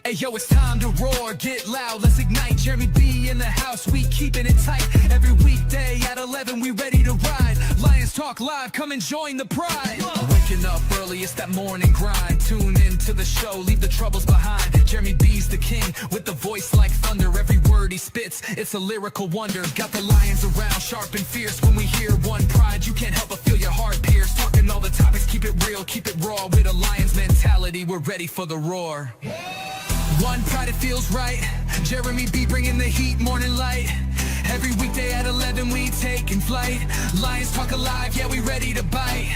Hey yo, it's time to roar, get loud, let's ignite. Jeremy B in the house, we keeping it tight. Every weekday at 11, we ready to ride. Lions Talk Live, come and join the pride. Waking up early, it's that morning grind. Tune in to the show, leave the troubles behind. Jeremy B's the king, with the voice like thunder. Every word he spits, it's a lyrical wonder. Got the lions around, sharp and fierce. When we hear one pride, you can't help but feel your heart pierce. Talking all the topics, keep it real, keep it raw. With a lion's mentality, we're ready for the roar. One pride, it feels right. Jeremy B bringing the heat, morning light. Every weekday at 11, we taking flight. Lions Talk Alive, yeah, we ready to bite.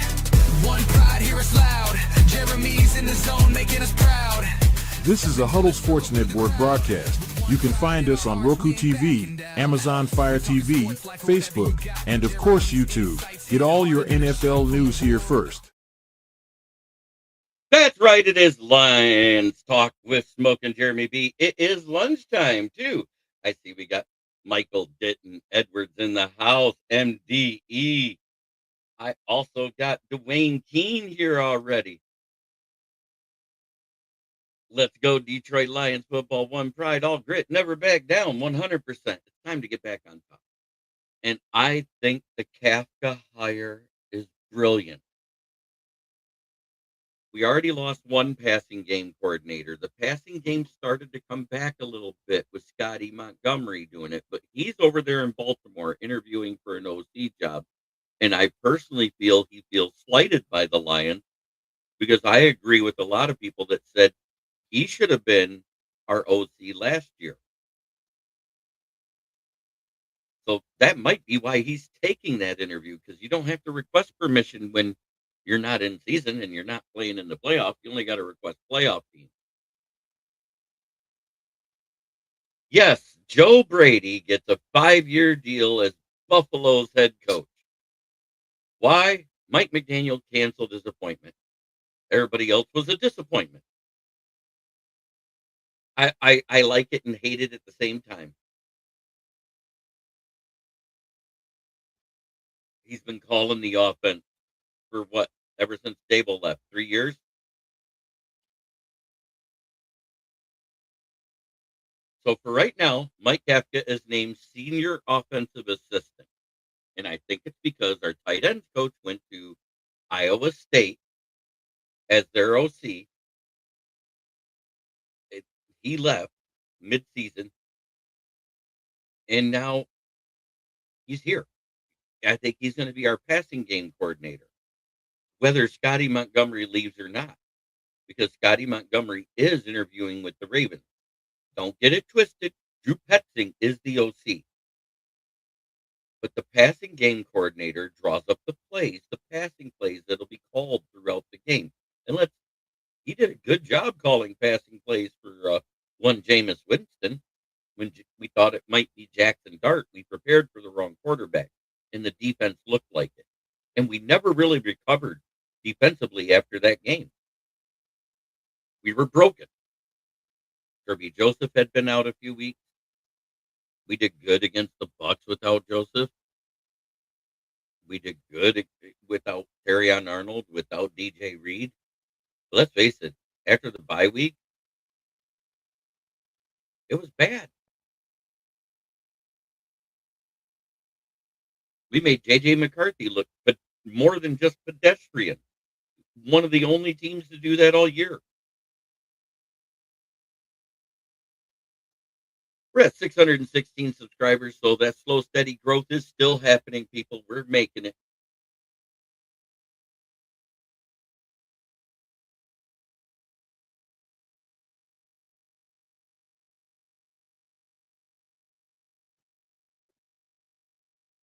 One pride, hear us loud. Jeremy's in the zone, making us proud. This is a Huddle Sports Network broadcast. You can find us on Roku TV, Amazon Fire TV, Facebook, and of course YouTube. Get all your NFL news here first. That's right, it is Lions Talk with Smoke and Jeremy B. It is lunchtime, too. I see we got Michael Ditton Edwards in the house, MDE. I also got Dwayne Keene here already. Let's go, Detroit Lions football, one pride, all grit, never back down, 100%. It's time to get back on top. And I think the Kafka hire is brilliant. We already lost one passing game coordinator. The passing game started to come back a little bit with Scottie Montgomery doing it, but he's over there in Baltimore interviewing for an OC job. And I personally feel he feels slighted by the Lions because I agree with a lot of people that said he should have been our OC last year. So that might be why he's taking that interview, because you don't have to request permission when you're not in season and you're not playing in the playoffs. You only got to request playoff teams. Yes, Joe Brady gets a 5-year deal as Buffalo's head coach. Why? Mike McDaniel canceled his appointment. Everybody else was a disappointment. I like it and hate it at the same time. He's been calling the offense for what? Ever since Dable left, 3 years? So for right now, Mike Kafka is named senior offensive assistant. And I think it's because our tight ends coach went to Iowa State as their OC. He left mid-season, and now he's here. I think he's going to be our passing game coordinator, whether Scottie Montgomery leaves or not, because Scottie Montgomery is interviewing with the Ravens. Don't get it twisted. Drew Petzing is the OC. But the passing game coordinator draws up the passing plays that'll be called throughout the game. And he did a good job calling passing plays for one Jameis Winston. When we thought it might be Jackson Dart, we prepared for the wrong quarterback, and the defense looked like it. And we never really recovered defensively after that game. We were broken. Kirby Joseph had been out a few weeks. We did good against the Bucs without Joseph. We did good without Terrion Arnold, without DJ Reed. But let's face it, after the bye week, it was bad. We made J.J. McCarthy look more than just pedestrian. One of the only teams to do that all year. We're at 616 subscribers, so that slow, steady growth is still happening, people. We're making it.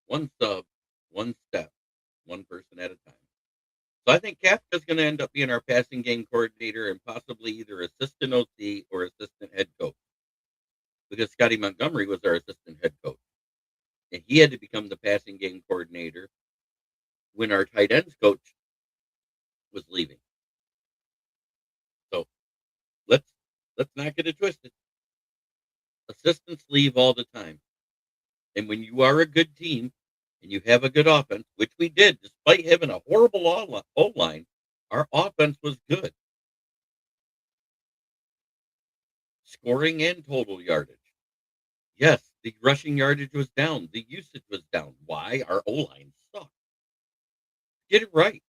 One sub, one step, one person at a time. So I think Kafka's going to end up being our passing game coordinator and possibly either assistant OC or assistant head coach. Because Scottie Montgomery was our assistant head coach. And he had to become the passing game coordinator when our tight ends coach was leaving. So let's not get it twisted. Assistants leave all the time. And when you are a good team and you have a good offense, which we did, despite having a horrible O-line, our offense was good. scoring and total yardage. Yes, the rushing yardage was down. The usage was down. Why? Our O-line sucked. Get it right.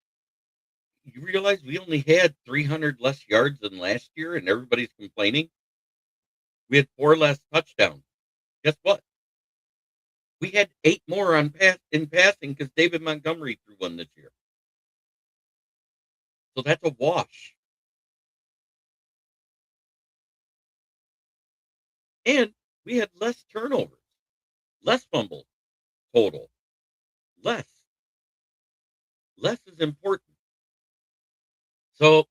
You realize we only had 300 less yards than last year, and everybody's complaining? We had 4 less touchdowns. Guess what? We had 8 more in passing because David Montgomery threw one this year. So that's a wash. And we had less turnovers, less fumbles total. Less. Less is important. So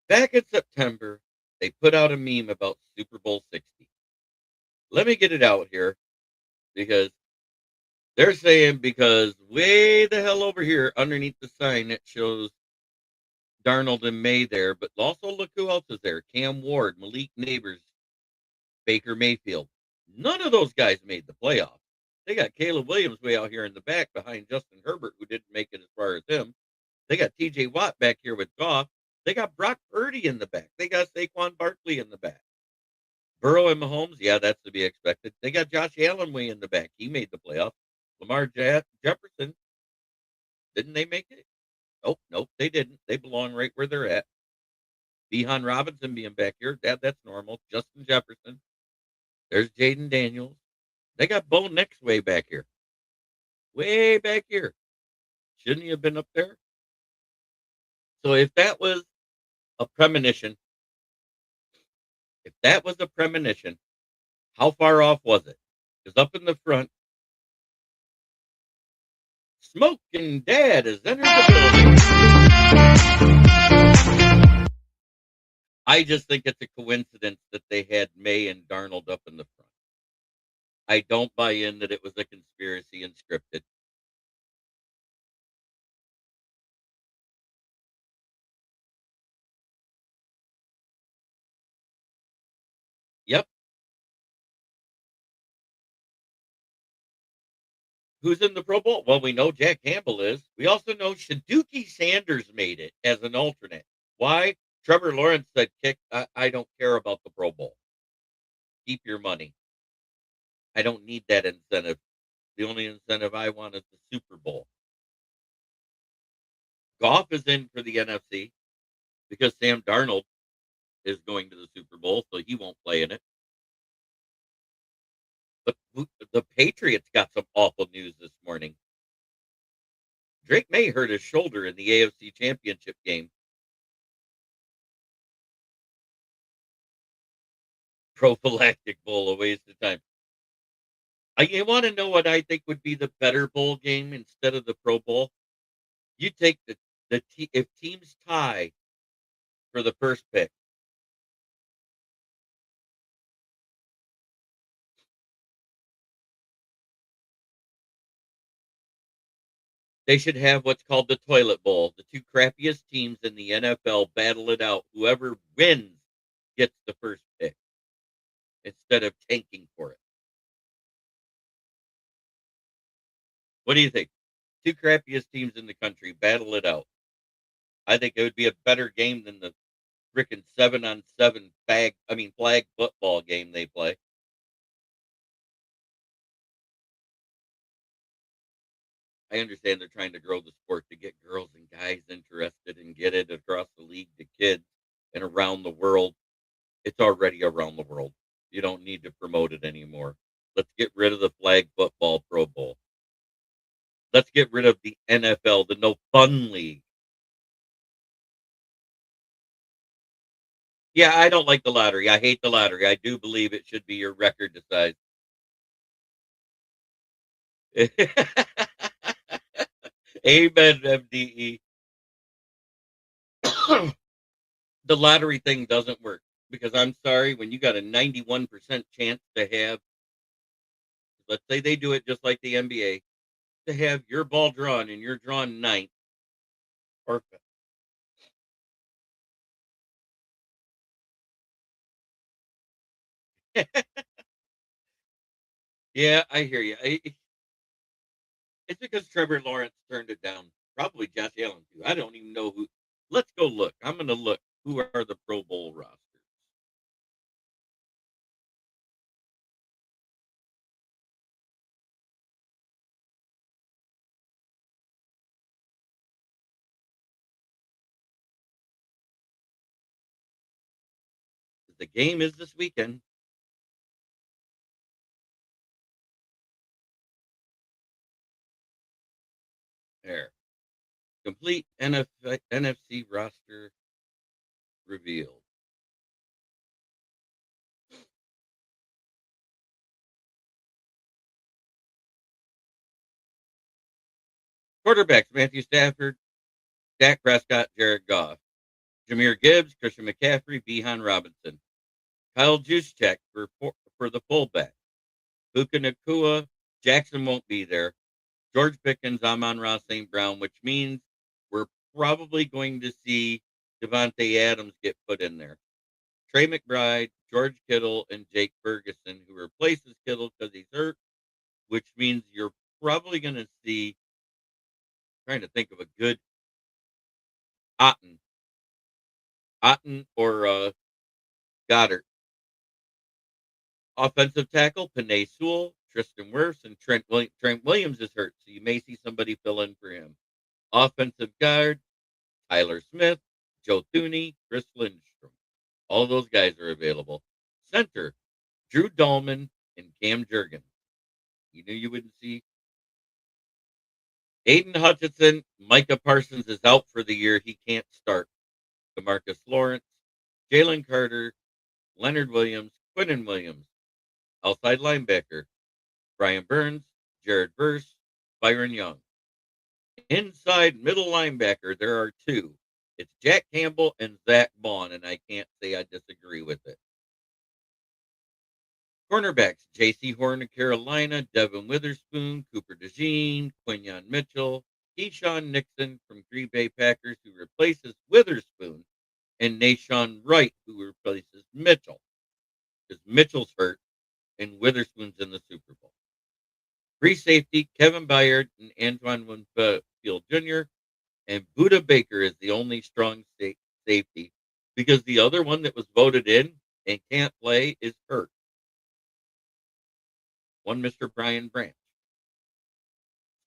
back in September, they put out a meme about Super Bowl 60. Let me get it out here because they're saying because way the hell over here underneath the sign that shows Darnold and May there, but also look who else is there. Cam Ward, Malik Neighbors, Baker Mayfield. None of those guys made the playoffs. They got Caleb Williams way out here in the back behind Justin Herbert, who didn't make it as far as him. They got TJ Watt back here with Goff. They got Brock Purdy in the back. They got Saquon Barkley in the back. Burrow and Mahomes, yeah, that's to be expected. They got Josh Allen way in the back. He made the playoffs. Lamar Jefferson, didn't they make it? Nope, they didn't. They belong right where they're at. Behan Robinson being back here, that's normal. Justin Jefferson. There's Jaden Daniels. They got Bo Nix way back here. Way back here. Shouldn't he have been up there? So if that was a premonition, how far off was it? Because up in the front, Smoking Dad has entered the building. I just think it's a coincidence that they had May and Darnold up in the front. I don't buy in that it was a conspiracy and scripted. Yep. Who's in the Pro Bowl? Well, we know Jack Campbell is. We also know Shaduki Sanders made it as an alternate. Why? Trevor Lawrence said, I don't care about the Pro Bowl. Keep your money. I don't need that incentive. The only incentive I want is the Super Bowl. Goff is in for the NFC because Sam Darnold is going to the Super Bowl, so he won't play in it. But the Patriots got some awful news this morning. Drake May hurt his shoulder in the AFC Championship game. Prophylactic bowl, a waste of time. You want to know what I think would be the better bowl game instead of the Pro Bowl? You take if teams tie for the first pick. They should have what's called the toilet bowl. The 2 crappiest teams in the NFL battle it out. Whoever wins gets the first pick instead of tanking for it. What do you think? 2 crappiest teams in the country battle it out. I think it would be a better game than the frickin' 7-on-7 flag football game they play. I understand they're trying to grow the sport to get girls and guys interested and get it across the league to kids and around the world. It's already around the world. You don't need to promote it anymore. Let's get rid of the flag football Pro Bowl. Let's get rid of the NFL, the no fun league. Yeah, I don't like the lottery. I hate the lottery. I do believe it should be your record decides. Amen, MDE. The lottery thing doesn't work because I'm sorry, when you got a 91% chance to have, let's say they do it just like the NBA, to have your ball drawn and you're drawn 9th or yeah, I hear you. It's because Trevor Lawrence turned it down. Probably Josh Allen too. I don't even know who. Let's go look. I'm going to look. Who are the Pro Bowl rosters? the game is this weekend. There. Complete NFC roster revealed. Quarterbacks: Matthew Stafford, Dak Prescott, Jared Goff, Jahmyr Gibbs, Christian McCaffrey, Bijan Robinson, Kyle Juszczyk for the fullback, Puka Nacua, Jackson won't be there, George Pickens, Amon-Ra St. Brown, which means we're probably going to see Devontae Adams get put in there. Trey McBride, George Kittle, and Jake Ferguson, who replaces Kittle because he's hurt, which means you're probably going to see, trying to think of a good Otten or Goddard. Offensive tackle, Penei Sewell, Tristan Wirfs, and Trent Williams is hurt, so you may see somebody fill in for him. Offensive guard, Tyler Smith, Joe Thuney, Chris Lindstrom. All those guys are available. Center, Drew Dahlman and Cam Jurgens. You knew you wouldn't see. Aiden Hutchinson, Micah Parsons is out for the year. He can't start. DeMarcus Lawrence, Jalen Carter, Leonard Williams, Quinn Williams. Outside linebacker, Brian Burns, Jared Verse, Byron Young. Inside middle linebacker, there are two. It's Jack Campbell and Zach Bond, and I can't say I disagree with it. Cornerbacks, J.C. Horn of Carolina, Devin Witherspoon, Cooper DeJean, Quinyon Mitchell, Keyshawn Nixon from Green Bay Packers, who replaces Witherspoon, and Nashawn Wright, who replaces Mitchell, because Mitchell's hurt and Witherspoon's in the Super Bowl. Free safety, Kevin Byard and Antoine Winfield Jr., and Buda Baker is the only strong safety because the other one that was voted in and can't play is hurt. One Mr. Brian Branch.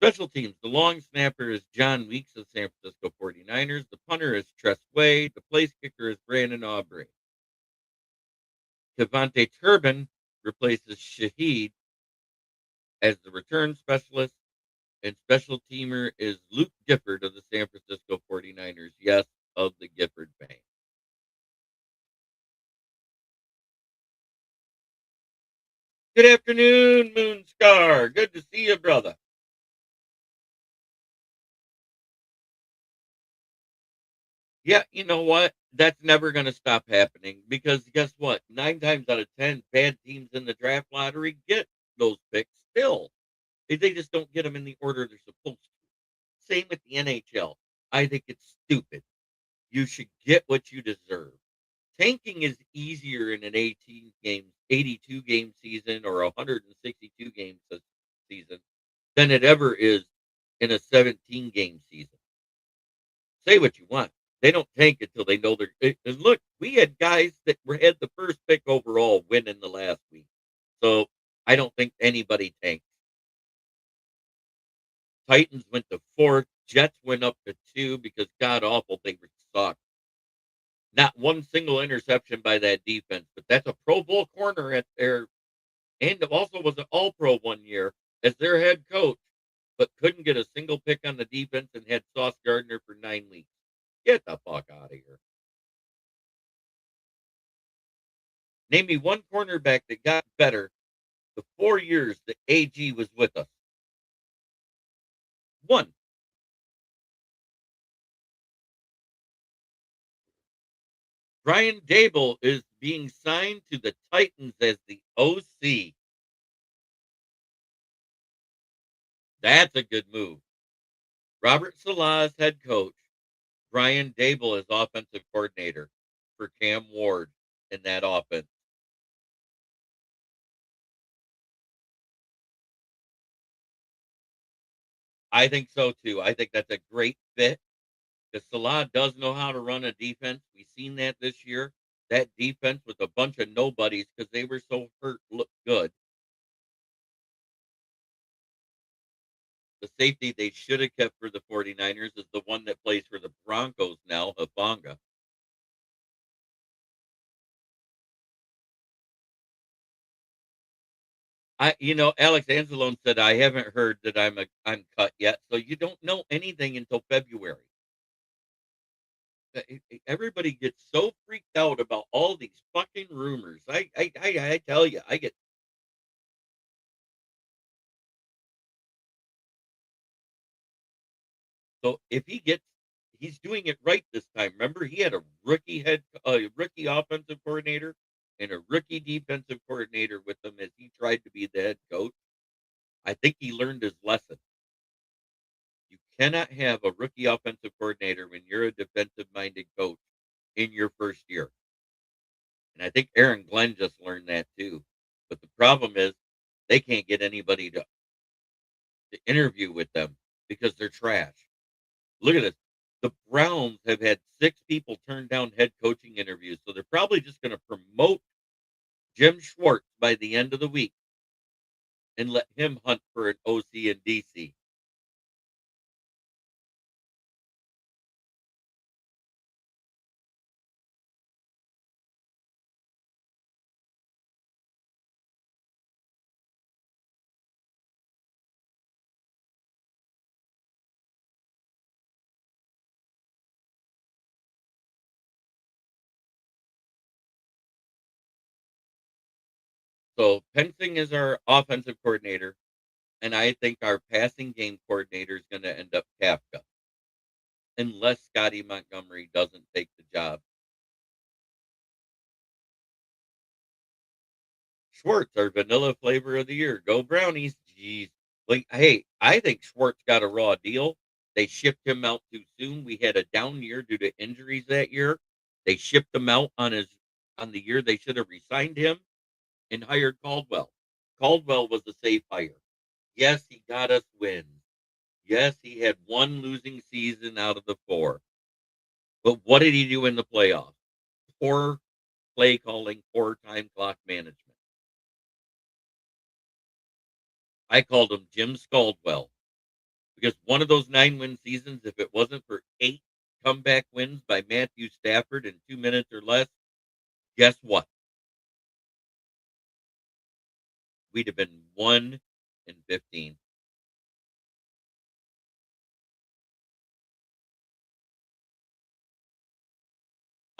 Special teams, the long snapper is John Weeks of San Francisco 49ers. The punter is Tress Way. The place kicker is Brandon Aubrey. Devontae Turbin replaces Shaheed as the return specialist, and special teamer is Luke Gifford of the San Francisco 49ers. Yes, of the Gifford fame. Good afternoon, Moonscar. Good to see you, brother. Yeah, you know what? That's never going to stop happening because guess what? 9 times out of 10, bad teams in the draft lottery get those picks still. They just don't get them in the order they're supposed to. Same with the NHL. I think it's stupid. You should get what you deserve. Tanking is easier in an 82 game season or a 162 game season than it ever is in a 17 game season. Say what you want. They don't tank until they know they're. And look, we had guys that had the first pick overall win in the last week. So I don't think anybody tanked. Titans went to 4th. Jets went up to 2 because god awful they were sucked. Not one single interception by that defense, but that's a Pro Bowl corner at their, and also was an All Pro one year as their head coach, but couldn't get a single pick on the defense and had Sauce Gardner for 9 weeks. Get the fuck out of here. Name me one cornerback that got better the 4 years that AG was with us. One. Brian Dable is being signed to the Titans as the OC. That's a good move. Robert Saleh's head coach. Brian Dable is offensive coordinator for Cam Ward in that offense. I think so too. I think that's a great fit because Saleh does know how to run a defense. We've seen that this year. That defense with a bunch of nobodies because they were so hurt looked good. The safety they should have kept for the 49ers is the one that plays for the Broncos now, Hafanga. Alex Anzalone said, I haven't heard that I'm cut yet. So you don't know anything until February. Everybody gets so freaked out about all these fucking rumors. I tell you, I get. So if he's doing it right this time. Remember, he had a rookie offensive coordinator and a rookie defensive coordinator with him as he tried to be the head coach. I think he learned his lesson. You cannot have a rookie offensive coordinator when you're a defensive minded coach in your first year. And I think Aaron Glenn just learned that too. But the problem is they can't get anybody to interview with them because they're trash. Look at this. The Browns have had 6 people turn down head coaching interviews, so they're probably just going to promote Jim Schwartz by the end of the week and let him hunt for an OC and DC. So Pensing is our offensive coordinator, and I think our passing game coordinator is going to end up Kafka, unless Scottie Montgomery doesn't take the job. Schwartz, our vanilla flavor of the year. Go Brownies. Jeez. Like, hey, I think Schwartz got a raw deal. They shipped him out too soon. We had a down year due to injuries that year. They shipped him out on the year they should have resigned him and hired Caldwell. Caldwell was a safe hire. Yes, he got us wins. Yes, he had one losing season out of the 4. But what did he do in the playoffs? Poor play calling, poor time clock management. I called him Jim Scaldwell because one of those 9-win seasons, if it wasn't for 8 comeback wins by Matthew Stafford in 2 minutes or less, guess what? We'd have been 1-15.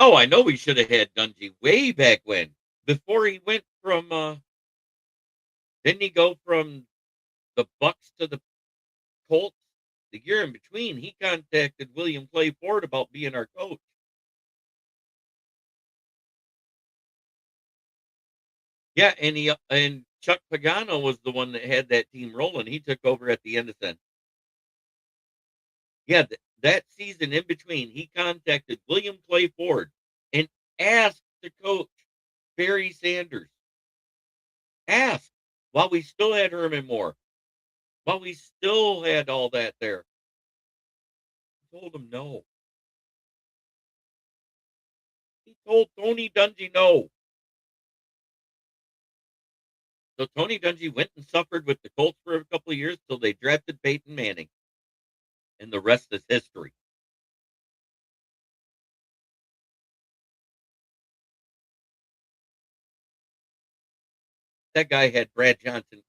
Oh, I know we should have had Dungy way back when. Before he went from didn't he go from the Bucks to the Colts? The year in between, he contacted William Clay Ford about being our coach. Yeah, and Chuck Pagano was the one that had that team rolling. He took over at the end of the Yeah, that season in between, he contacted William Clay Ford and asked to coach Barry Sanders. Asked while we still had Herman Moore, while we still had all that there. He told him no. He told Tony Dungy no. So Tony Dungy went and suffered with the Colts for a couple of years till they drafted Peyton Manning. And the rest is history. That guy had Brad Johnson.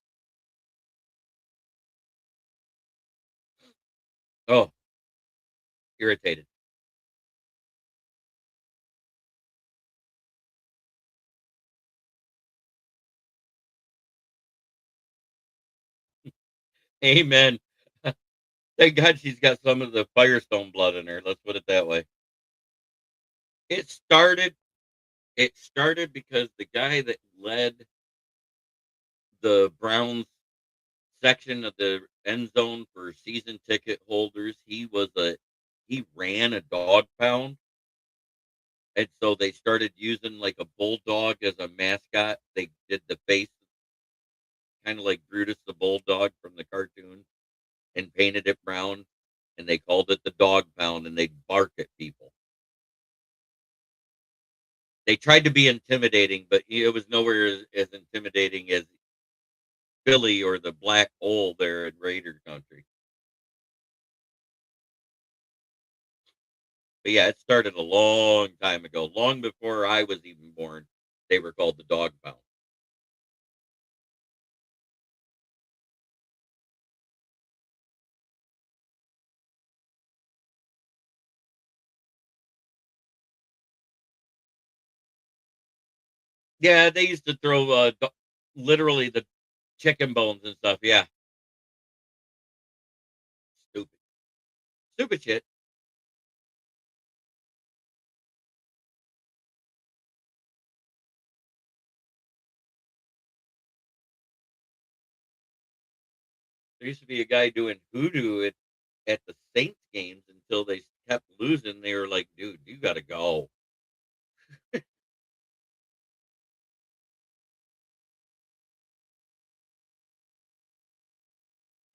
Oh, irritated. Amen. Thank God she's got some of the Firestone blood in her. Let's put it that way. It started. It started because the guy that led the Browns section of the end zone for season ticket holders, he ran a dog pound, and so they started using like a bulldog as a mascot. They did the face kind of like Brutus the bulldog from the cartoon and painted it brown, and they called it the dog pound, and they'd bark at people. They tried to be intimidating, but it was nowhere as intimidating as Philly or the Black Hole there in Raider country. But yeah, it started a long time ago, long before I was even born. They were called the dog pound. Yeah, they used to throw literally the chicken bones and stuff. Yeah, stupid, stupid shit. There used to be a guy doing hoodoo at the Saints games until they kept losing. They were like, "Dude, you got to go."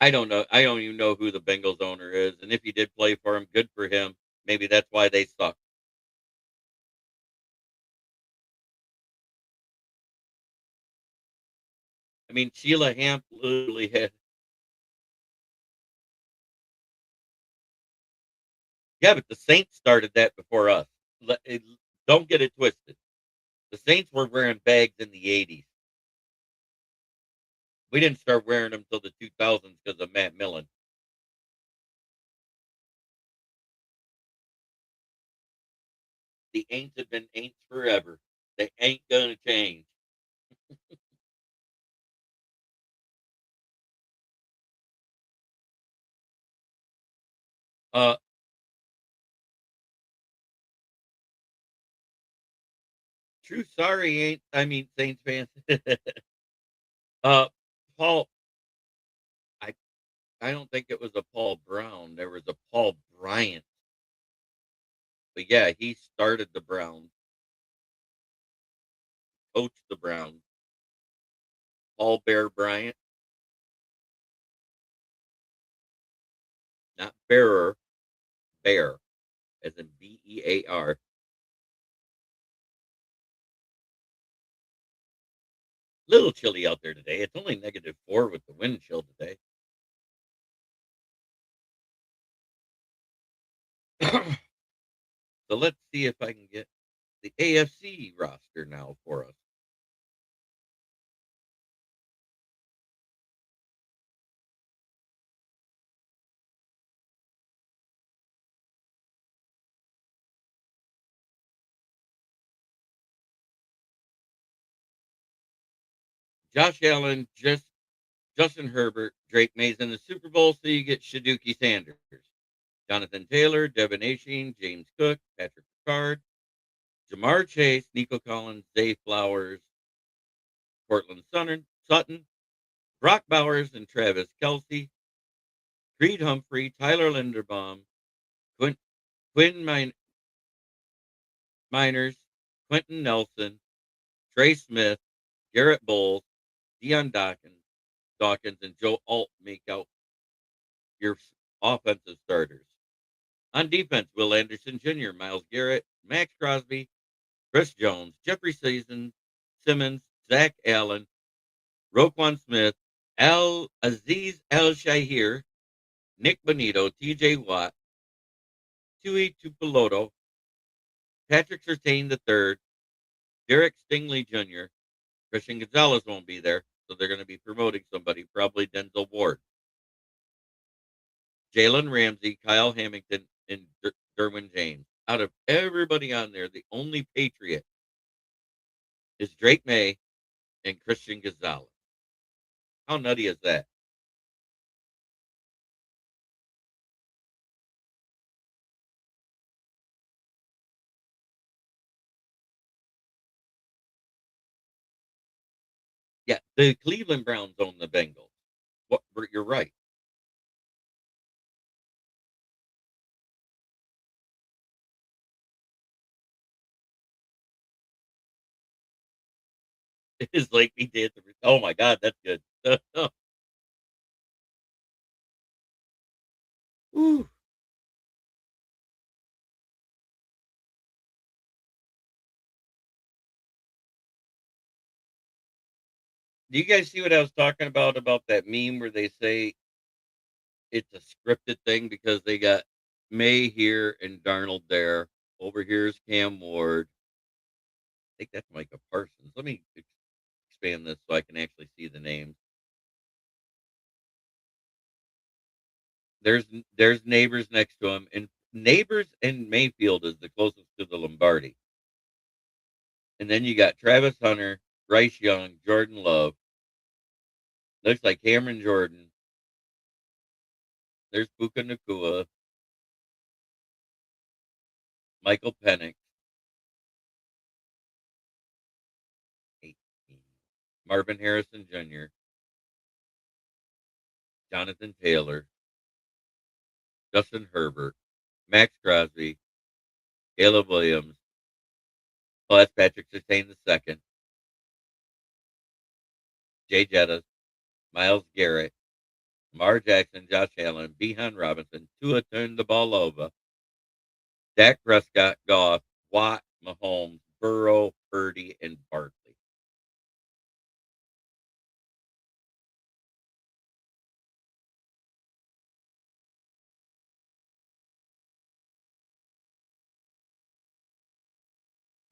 I don't know. I don't even know who the Bengals owner is, and if he did play for him, good for him. Maybe that's why they suck. I mean, Sheila Hamp literally had. Yeah, but the Saints started that before us. Don't get it twisted. The Saints were wearing bags in the '80s. We didn't start wearing them till the 2000s because of Matt Millen. The ain'ts have been ain'ts forever. They ain't gonna change. Uh, true sorry ain't. I mean Saints fans. uh, Paul. I I don't think it was a Paul Brown. There was a Paul Bryant. But yeah, he started the Browns, coached the Browns. Paul Bear Bryant, not Bearer, Bear, as in Bear. Little chilly out there today. It's only -4 with the wind chill today. So let's see if I can get the AFC roster now for us. Josh Allen, Justin Herbert, Drake Mays in the Super Bowl, so you get Shaduki Sanders, Jonathan Taylor, Devin Achane, James Cook, Patrick Ricard, Jamar Chase, Nico Collins, Zay Flowers, Cortland Sutton, Brock Bowers, and Travis Kelsey, Creed Humphrey, Tyler Linderbaum, Quinn, Quinn Miners, Quentin Nelson, Trey Smith, Garrett Bowles, Deion Dawkins, and Joe Alt make out your offensive starters. On defense, Will Anderson Jr., Miles Garrett, Max Crosby, Chris Jones, Jeffrey Simmons, Zach Allen, Roquan Smith, Al Aziz Al Shahir, Nick Bonito, TJ Watt, Tui Tupeloto, Patrick Surtain III, Derek Stingley Jr., Christian Gonzalez won't be there, so they're going to be promoting somebody, probably Denzel Ward. Jalen Ramsey, Kyle Hamilton, and Derwin James. Out of everybody on there, the only Patriot is Drake May and Christian Gonzalez. How nutty is that? Yeah, the Cleveland Browns own the Bengals. What, you're right. It is like we did. Oh my God, that's good. Ooh. Do you guys see what I was talking about that meme where they say it's a scripted thing because they got May here and Darnold there. Over here's Cam Ward. I think that's Micah Parsons. Let me expand this so I can actually see the names. There's there's neighbors next to him, and neighbors and Mayfield is the closest to the Lombardi. And then you got Travis Hunter, Bryce Young, Jordan Love. Looks like Cameron Jordan. There's Puka Nakua, Michael Penix, 18, Marvin Harrison Jr., Jonathan Taylor, Justin Herbert, Max Crosby, Caleb Williams. Oh, that's Patrick Surtain the second. Jay Jettas, Miles Garrett, Lamar Jackson, Josh Allen, Behan Robinson, Tua turned the ball over. Dak Prescott, Goff, Watt, Mahomes, Burrow, Purdy, and Barkley.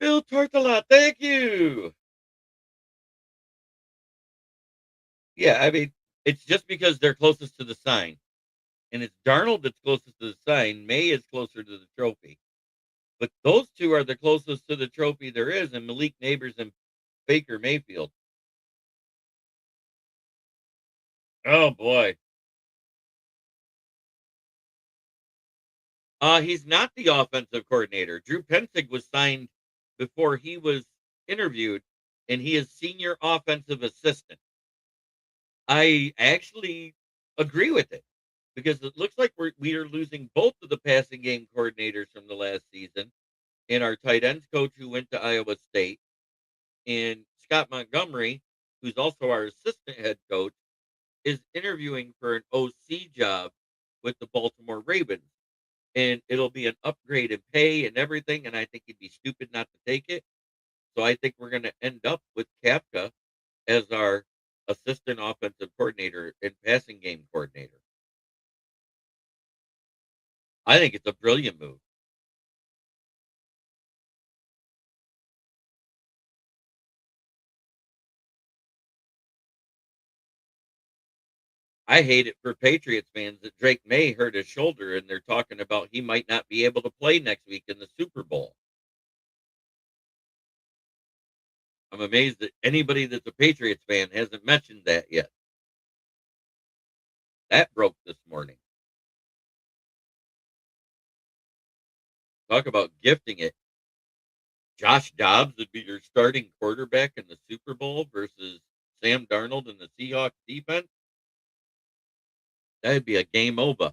Phil Tortola, thank you. Yeah, I mean, it's just because they're closest to the sign. And it's Darnold that's closest to the sign. May is closer to the trophy. But those two are the closest to the trophy there is, and Malik Neighbors and Baker Mayfield. Oh boy. He's not the offensive coordinator. Drew Pensig was signed before he was interviewed, and he is senior offensive assistant. I actually agree with it because it looks like we are losing both of the passing game coordinators from the last season, and our tight ends coach who went to Iowa State, and Scott Montgomery, who's also our assistant head coach, is interviewing for an OC job with the Baltimore Ravens. And it'll be an upgrade in pay and everything. And I think he'd be stupid not to take it. So I think we're going to end up with Kapka as our assistant offensive coordinator and passing game coordinator. I think it's a brilliant move. I hate it for Patriots fans that Drake May hurt his shoulder and they're talking about he might not be able to play next week in the Super Bowl. I'm amazed that anybody that's a Patriots fan hasn't mentioned that yet. That broke this morning. Talk about gifting it. Josh Dobbs would be your starting quarterback in the Super Bowl versus Sam Darnold in the Seahawks defense. That'd be a game over.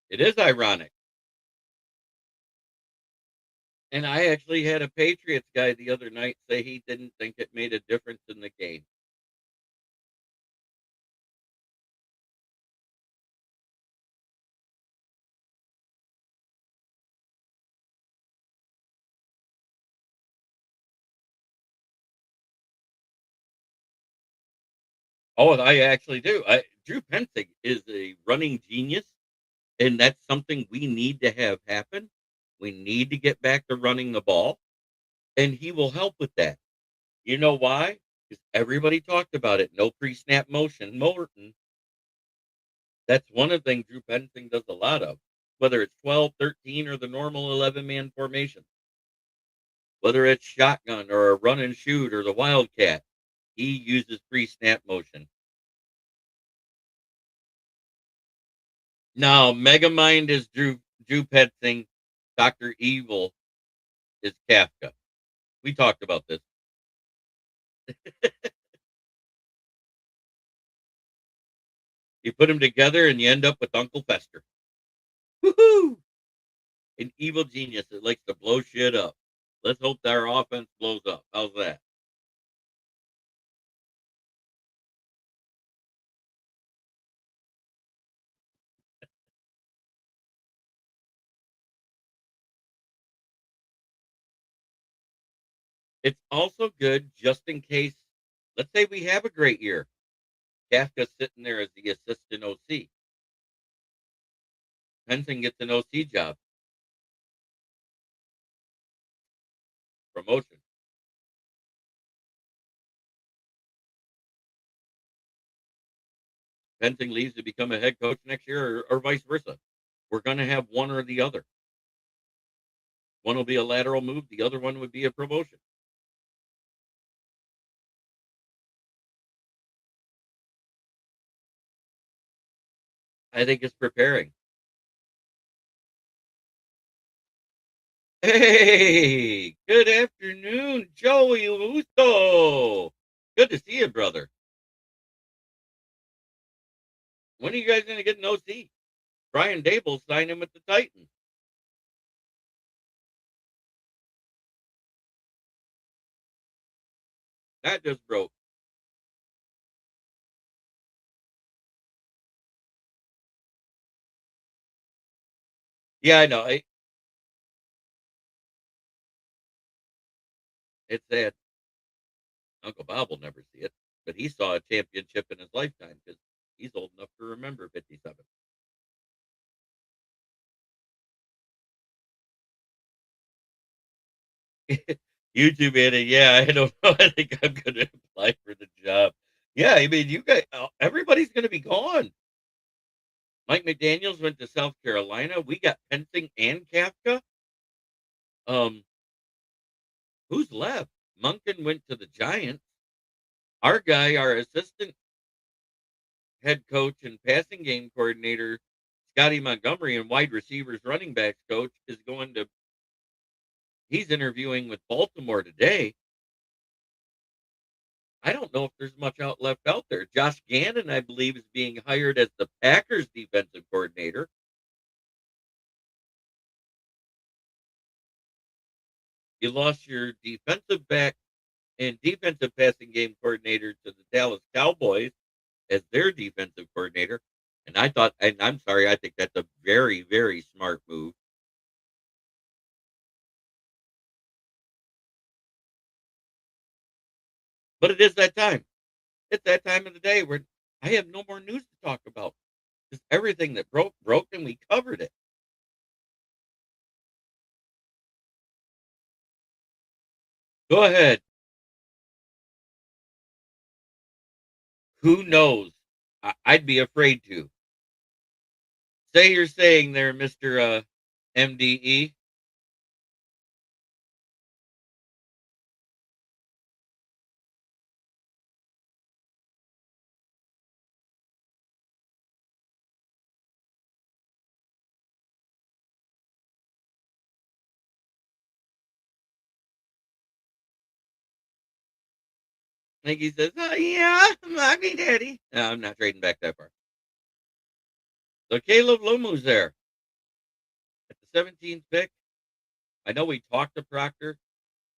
It is ironic. And I actually had a Patriots guy the other night say he didn't think it made a difference in the game. Oh, I actually do. Drew Pensig is a running genius, and that's something we need to have happen. We need to get back to running the ball, and he will help with that. You know why? Because everybody talked about it. No pre-snap motion. Morton. That's one of the things Drew Pensing does a lot of, whether it's 12, 13, or the normal 11-man formation. Whether it's shotgun or a run and shoot or the wildcat, he uses pre-snap motion. Now, Megamind is Drew Pensing. Dr. Evil is Kafka. We talked about this. You put them together and you end up with Uncle Fester. Woohoo! An evil genius that likes to blow shit up. Let's hope that our offense blows up. How's that? It's also good just in case, let's say we have a great year. Kafka's sitting there as the assistant OC. Henson gets an OC job, promotion. Henson leaves to become a head coach next year, or vice versa. We're going to have one or the other. One will be a lateral move, the other one would be a promotion. I think it's preparing. Hey, good afternoon, Joey Uso. Good to see you, brother. When are you guys going to get an OC? Brian Dable signed him with the Titans. That just broke. Yeah, I know. It's sad. Uncle Bob will never see it, but he saw a championship in his lifetime because he's old enough to remember 57. YouTube man, yeah, I don't know. I think I'm going to apply for the job. Yeah, I mean, you guys, everybody's going to be gone. Mike McDaniels went to South Carolina. We got Pensing and Kafka. Um, who's left? Munkin went to the Giants. Our guy, our assistant head coach and passing game coordinator, Scottie Montgomery, and wide receivers running backs coach is going to, he's interviewing with Baltimore today. I don't know if there's much left out there. Josh Gannon, I believe, is being hired as the Packers defensive coordinator. You lost your defensive back and defensive passing game coordinator to the Dallas Cowboys as their defensive coordinator. And I thought, and I'm sorry, I think that's a very, very smart move. But it is that time. It's that time of the day where I have no more news to talk about. Just everything that broke, and we covered it. Go ahead. Who knows? I'd be afraid to. Say you're saying there, Mr. MDE. Like he says, oh, yeah, I mean, Daddy. No, I'm not trading back that far. So Caleb Lumu's there at the 17th pick. I know we talked to Proctor.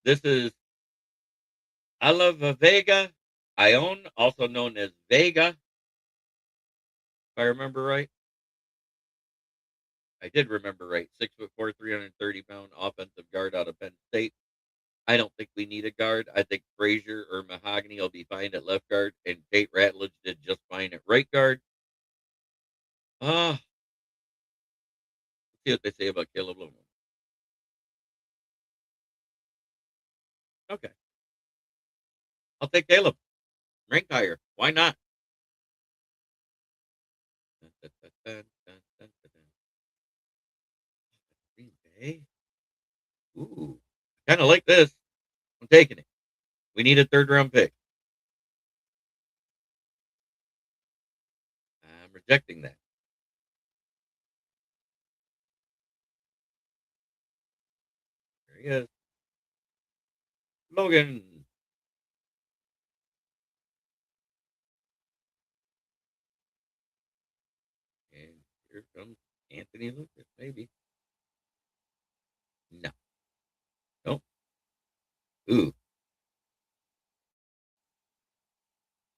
This is Alava Vega Ione, also known as Vega, if I remember right. I did remember right. 6'4", 330-pound offensive guard out of Penn State. I don't think we need a guard. I think Frazier or Mahogany will be fine at left guard, and Tate Ratledge did just fine at right guard. Let's see what they say about Caleb Lumu. Okay. I'll take Caleb. Rank higher. Why not? Green Bay. Ooh. Kind of like this. I'm taking it. We need a third round pick. I'm rejecting that. There he is. Logan. And here comes Anthony Lucas, maybe. No. Nope. Ooh.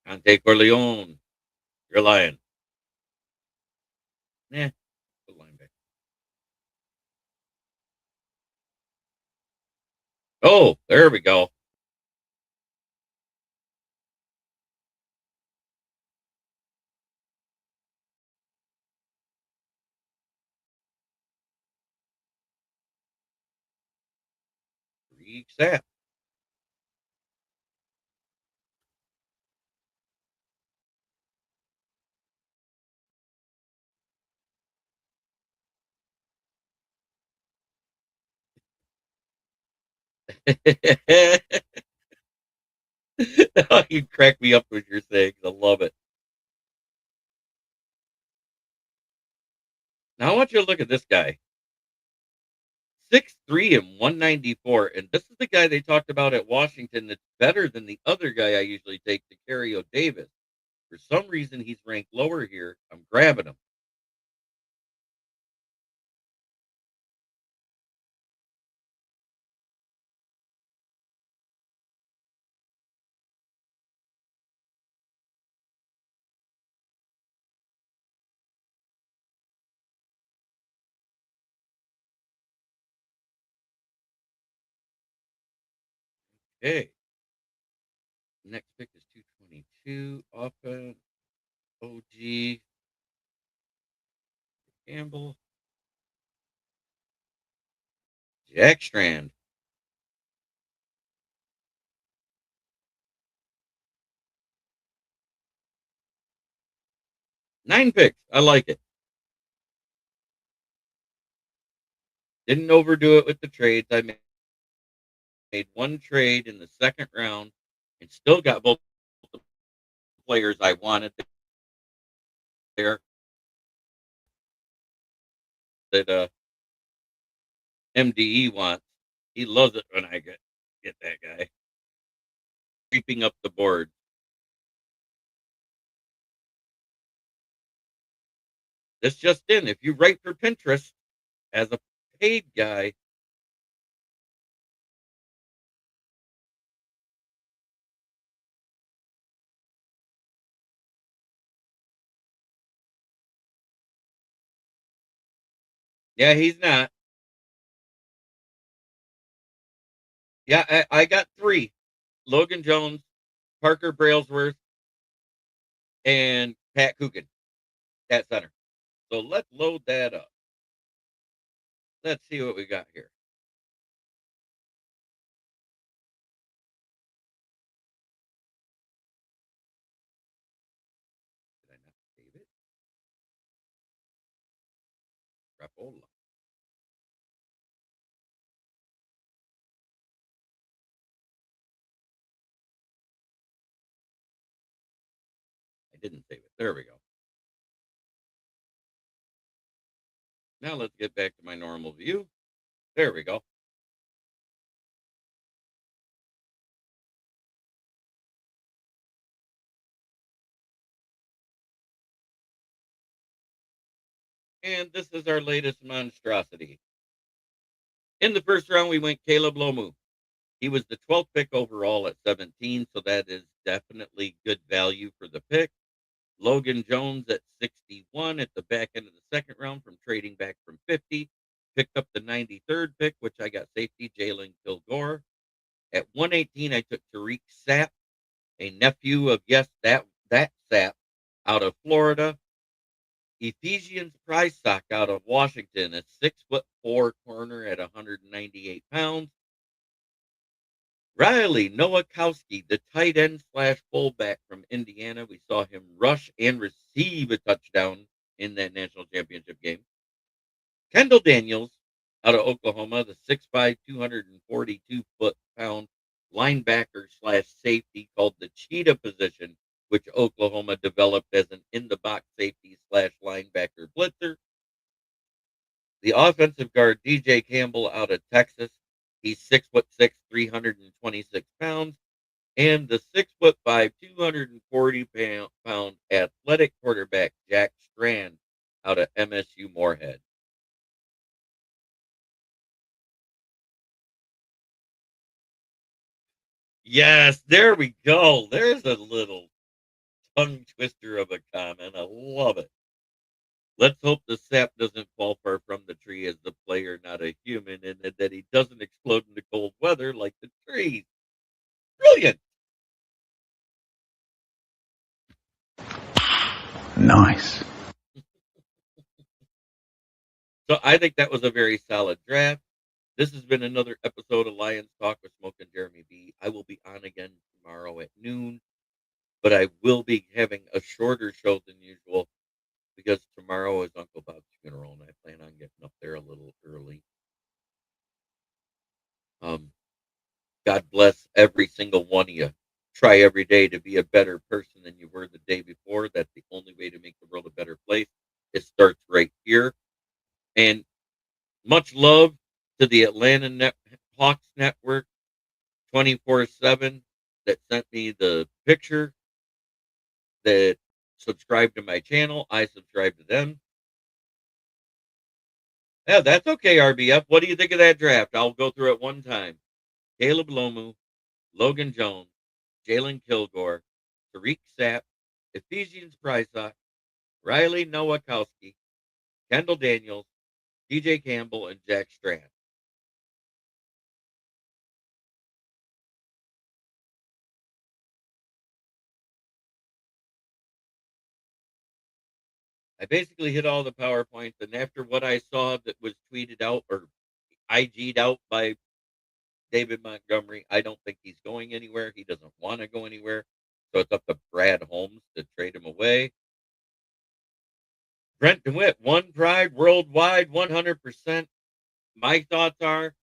Conte Corleone. You're lying. Nah. The linebacker. Oh, there we go. Free Sap. You crack me up with your sayings. I love it. Now I want you to look at this guy. 6'3" and 194. And this is the guy they talked about at Washington that's better than the other guy I usually take, Decario Davis. For some reason, he's ranked lower here. I'm grabbing him. Okay. Next pick is 222. Offense. OG. Campbell. Jack Strand. Nine picks. I like it. Didn't overdo it with the trades. I made one trade in the second round and still got both the players I wanted there. That MDE wants. He loves it when I get that guy creeping up the board. This just in: if you write for Pinterest as a paid guy, yeah, he's not. Yeah, I got three: Logan Jones, Parker Brailsworth, and Pat Coogan at center. So let's load that up. Let's see what we got here. Did I not save it? Crapola. I didn't save it. There we go. Now let's get back to my normal view. There we go. And this is our latest monstrosity. In the first round, we went Caleb Lomu. He was the 12th pick overall at 17, so that is definitely good value for the pick. Logan Jones at 61 at the back end of the second round from trading back from 50. Picked up the 93rd pick, which I got safety Jalen Kilgore. At 118, I took Tariq Sapp, a nephew of, yes, that Sapp out of Florida. Ephesians Prize Stock out of Washington, a 6'4" corner at 198 pounds. Riley Nowakowski, the tight end slash fullback from Indiana. We saw him rush and receive a touchdown in that national championship game. Kendall Daniels out of Oklahoma, the 6'5", 242-foot-pound linebacker slash safety called the cheetah position, which Oklahoma developed as an in-the-box safety slash linebacker blitzer. The offensive guard, DJ Campbell out of Texas. He's 6'6", 326 pounds. And the 6'5", 240-pound athletic quarterback, Jack Strand out of MSU Moorhead. Yes, there we go. There's a little tongue twister of a comment. I love it. Let's hope the sap doesn't fall far from the tree as the player, not a human, and that he doesn't explode into cold weather like the trees. Brilliant. Nice. So I think that was a very solid draft. This has been another episode of Lions Talk with Smoke and Jeremy B. I will be on again tomorrow at noon, but I will be having a shorter show than usual because tomorrow is Uncle Bob's funeral, and I plan on getting up there a little early. God bless every single one of you. Try every day to be a better person than you were the day before. That's the only way to make the world a better place. It starts right here. And much love to the Atlanta Hawks Network 24/7 that sent me the picture, that subscribed to my channel. I subscribed to them. Yeah, that's okay, RBF. What do you think of that draft? I'll go through it one time. Caleb Lomu, Logan Jones, Jalen Kilgore, Tariq Sapp, Ephesians Prysock, Riley Nowakowski, Kendall Daniels, DJ Campbell, and Jack Strand. I basically hit all the PowerPoints, and after what I saw that was tweeted out or IG'd out by David Montgomery, I don't think he's going anywhere. He doesn't want to go anywhere. So it's up to Brad Holmes to trade him away. Brent DeWitt, One Pride Worldwide, 100%. My thoughts are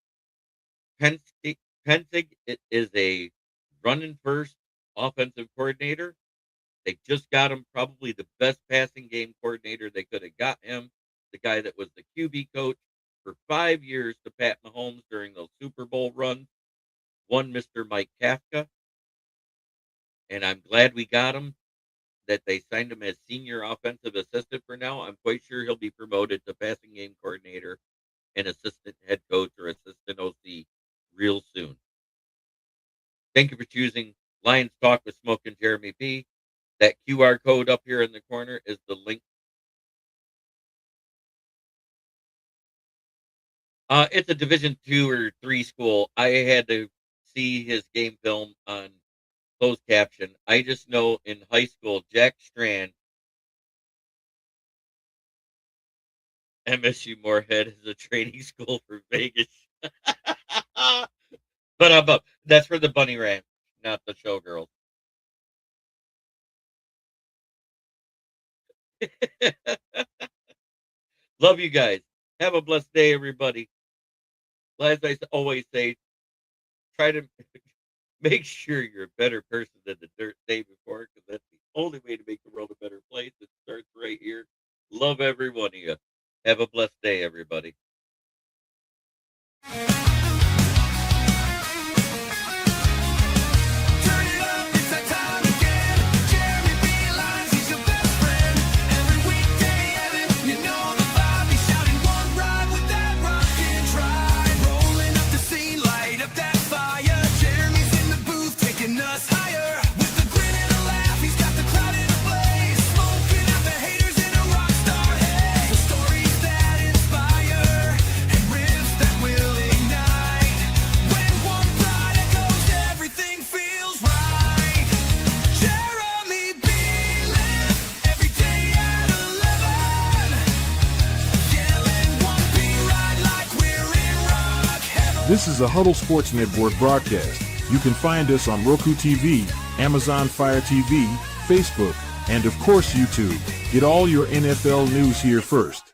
Pensig is a running first offensive coordinator. They just got him probably the best passing game coordinator they could have got him. The guy that was the QB coach for 5 years to Pat Mahomes during those Super Bowl runs. One Mr. Mike Kafka. And I'm glad we got him, that they signed him as senior offensive assistant for now. I'm quite sure he'll be promoted to passing game coordinator and assistant head coach or assistant OC real soon. Thank you for choosing Lions Talk with Smoke and Jeremy B. That QR code up here in the corner is the link. It's a Division 2 or 3 school. I had to see his game film on closed caption. I just know in high school, Jack Strand, MSU Moorhead, is a training school for Vegas. But that's for the Bunny Ranch, not the Showgirls. Love you guys. Have a blessed day, everybody. As I always say, try to make sure you're a better person than the day before, because that's the only way to make the world a better place. It starts right here. Love every one of you. Have a blessed day, everybody. This is a Huddle Sports Network broadcast. You can find us on Roku TV, Amazon Fire TV, Facebook, and of course YouTube. Get all your NFL news here first.